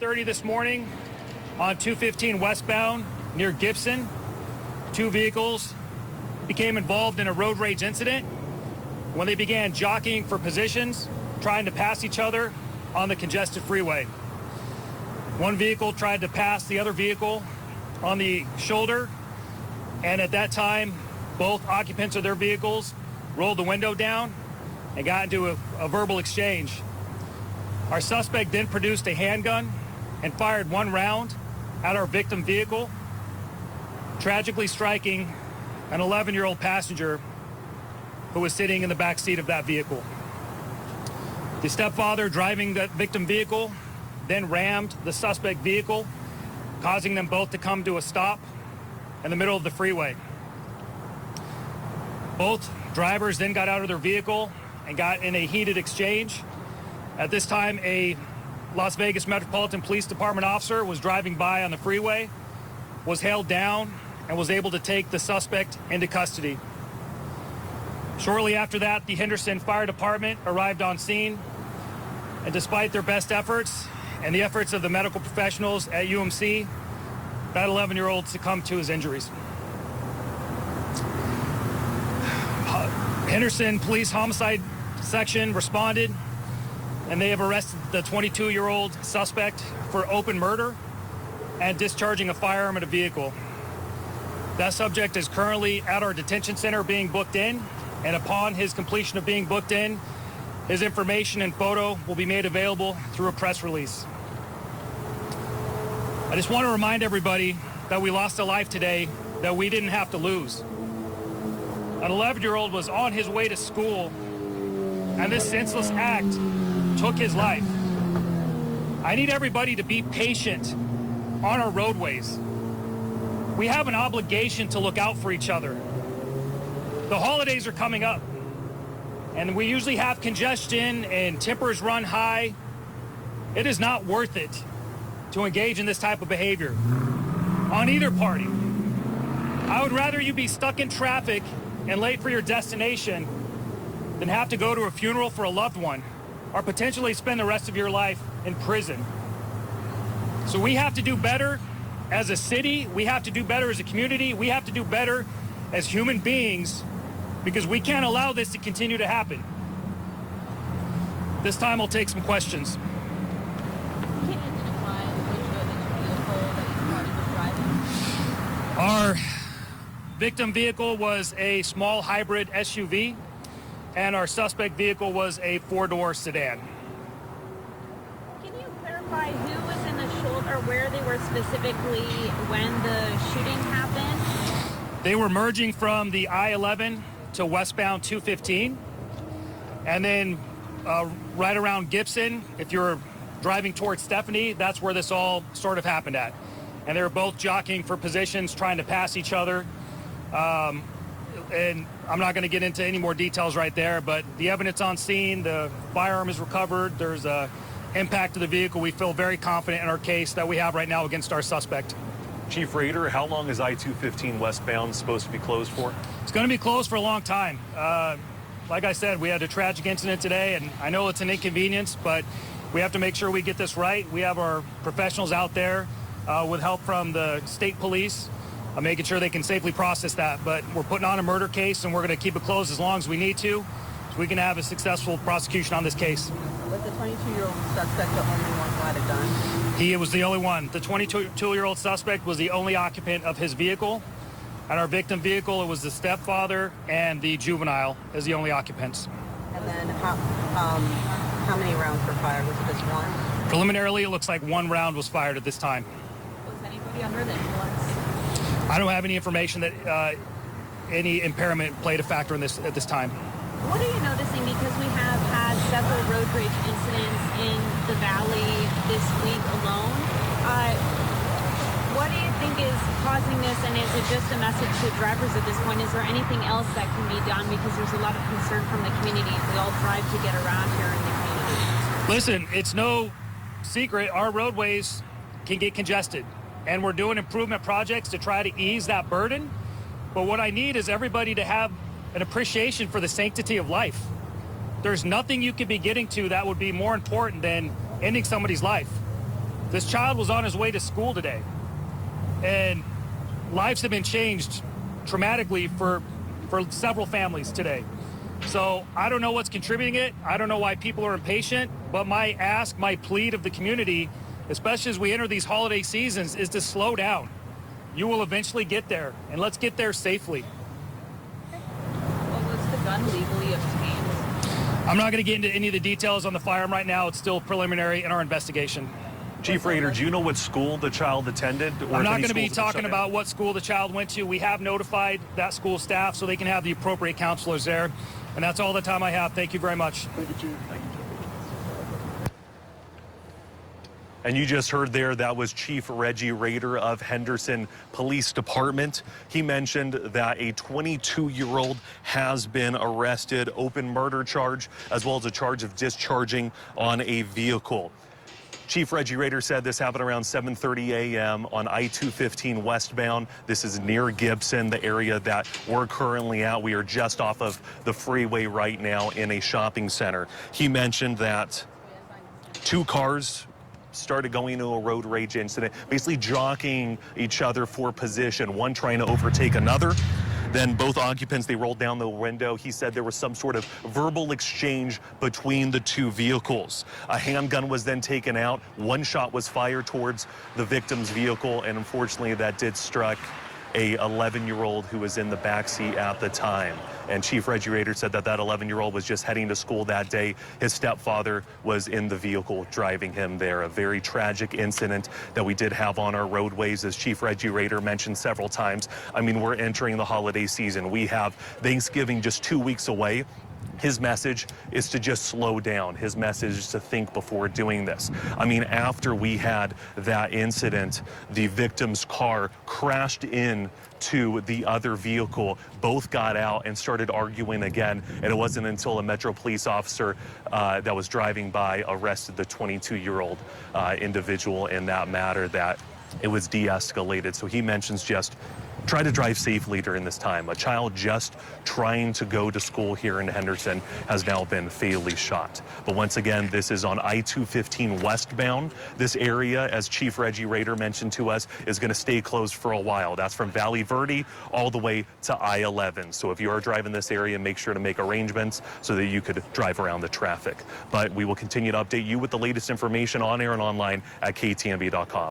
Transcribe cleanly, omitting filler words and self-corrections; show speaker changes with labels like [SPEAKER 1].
[SPEAKER 1] 5:30 this morning on 215 westbound near Gibson, two vehicles became involved in a road rage incident when they began jockeying for positions, trying to pass each other on the congested freeway. One vehicle tried to pass the other vehicle on the shoulder, and at that time, both occupants of their vehicles rolled the window down and got into a verbal exchange. Our suspect then produced a handgun and fired one round at our victim vehicle, tragically striking an 11-year-old passenger who was sitting in the back seat of that vehicle. The stepfather driving the victim vehicle then rammed the suspect vehicle, causing them both to come to a stop in the middle of the freeway. Both drivers then got out of their vehicle and got in a heated exchange. At this time, a Las Vegas Metropolitan Police Department officer was driving by on the freeway, was held down, and was able to take the suspect into custody. Shortly after that, the Henderson Fire Department arrived on scene, and despite their best efforts and the efforts of the medical professionals at UMC, that 11-year-old succumbed to his injuries. Henderson Police Homicide Section responded, and they have arrested the 22-year-old suspect for open murder and discharging a firearm at a vehicle. That subject is currently at our detention center being booked in, and upon his completion of being booked in, his information and photo will be made available through a press release. I just want to remind everybody that we lost a life today that we didn't have to lose. An 11-year-old was on his way to school, and this senseless act took his life. I need everybody to be patient on our roadways. We have an obligation to look out for each other. The holidays are coming up, and we usually have congestion and tempers run high. It is not worth it to engage in this type of behavior on either party. I would rather you be stuck in traffic and late for your destination than have to go to a funeral for a loved one or potentially spend the rest of your life in prison. So we have to do better as a city, we have to do better as a community, we have to do better as human beings, because we can't allow this to continue to happen. This time I'll take some questions.
[SPEAKER 2] Can you identify which vehicle that you was driving?
[SPEAKER 1] Our victim vehicle was a small hybrid SUV, and our suspect vehicle was a four-door sedan.
[SPEAKER 2] Can you clarify who was in the shoulder, or where they were specifically when the shooting happened?
[SPEAKER 1] They were merging from the I-11 to westbound 215, and then right around Gibson, if you're driving towards Stephanie, that's where this all sort of happened at. And they were both jockeying for positions, trying to pass each other. And I'm not going to get into any more details right there, but the evidence on scene, the firearm is recovered. There's a impact to the vehicle. We feel very confident in our case that we have right now against our suspect.
[SPEAKER 3] Chief Rader, how long is I-215 westbound supposed to be closed for?
[SPEAKER 1] It's going to be closed for a long time. Like I said, we had a tragic incident today, and I know it's an inconvenience, but we have to make sure we get this right. We have our professionals out there with help from the state police, making sure they can safely process that. But we're putting on a murder case, and we're going to keep it closed as long as we need to, so we can have a successful prosecution on this case.
[SPEAKER 4] Was the 22-year-old suspect the only one who had a gun?
[SPEAKER 1] He was the only one. The 22-year-old suspect was the only occupant of his vehicle. And our victim vehicle, it was the stepfather and the juvenile as the only occupants.
[SPEAKER 4] And then how many rounds were fired? Was it just one?
[SPEAKER 1] Preliminarily, it looks like one round was fired at this time.
[SPEAKER 2] Was anybody under the influence?
[SPEAKER 1] I don't have any information that any impairment played a factor in this at this time.
[SPEAKER 2] What are you noticing? Because we have had several road rage incidents in the valley this week alone. What do you think is causing this, and is it just a message to drivers at this point? Is there anything else that can be done? Because there's a lot of concern from the community. We all drive to get around here in the community.
[SPEAKER 1] Listen, it's no secret our roadways can get congested, and we're doing improvement projects to try to ease that burden. But what I need is everybody to have an appreciation for the sanctity of life. There's nothing you could be getting to that would be more important than ending somebody's life. This child was on his way to school today, and lives have been changed traumatically for several families today. So I don't know what's contributing it. I don't know why people are impatient, but my ask, my plea of the community, especially as we enter these holiday seasons, is to slow down. You will eventually get there, and let's get there safely.
[SPEAKER 2] Well, was the gun legally obtained?
[SPEAKER 1] I'm not going to get into any of the details on the firearm right now. It's still preliminary in our investigation.
[SPEAKER 3] Chief Rader, do you know what school the child attended? Or
[SPEAKER 1] I'm not
[SPEAKER 3] any
[SPEAKER 1] going to be
[SPEAKER 3] schools that
[SPEAKER 1] talking
[SPEAKER 3] shut down?
[SPEAKER 1] about what school the child went to. We have notified that school staff so they can have the appropriate counselors there. And that's all the time I have. Thank you very much.
[SPEAKER 3] Thank you, Chief. And you just heard there, that was Chief Reggie Rader of Henderson Police Department. He mentioned that a 22-year-old has been arrested, open murder charge, as well as a charge of discharging on a vehicle. Chief Reggie Rader said this happened around 7:30 a.m. on I-215 westbound. This is near Gibson, the area that we're currently at. We are just off of the freeway right now in a shopping center. He mentioned that two cars started going into a road rage incident, basically jockeying each other for position, one trying to overtake another. Then both occupants, they rolled down the window. He said there was some sort of verbal exchange between the two vehicles. A handgun was then taken out. One shot was fired towards the victim's vehicle, and unfortunately that did strike a 11-year-old who was in the backseat at the time. And Chief Reggie Rader said that 11-year-old was just heading to school that day. His stepfather was in the vehicle driving him there. A very tragic incident that we did have on our roadways, as Chief Reggie Rader mentioned several times. I mean, we're entering the holiday season. We have Thanksgiving just 2 weeks away. His message is to just slow down. His message is to think before doing this. I mean, after we had that incident, the victim's car crashed into the other vehicle. Both got out and started arguing again. And it wasn't until a Metro police officer that was driving by arrested the 22-year-old individual in that matter that it was de-escalated. So he mentions just try to drive safely during this time. A child just trying to go to school here in Henderson has now been fatally shot. But once again, this is on I-215 westbound. This area, as Chief Reggie Rader mentioned to us, is going to stay closed for a while. That's from Valley Verde all the way to I-11. So if you are driving this area, make sure to make arrangements so that you could drive around the traffic. But we will continue to update you with the latest information on air and online at KTNV.com.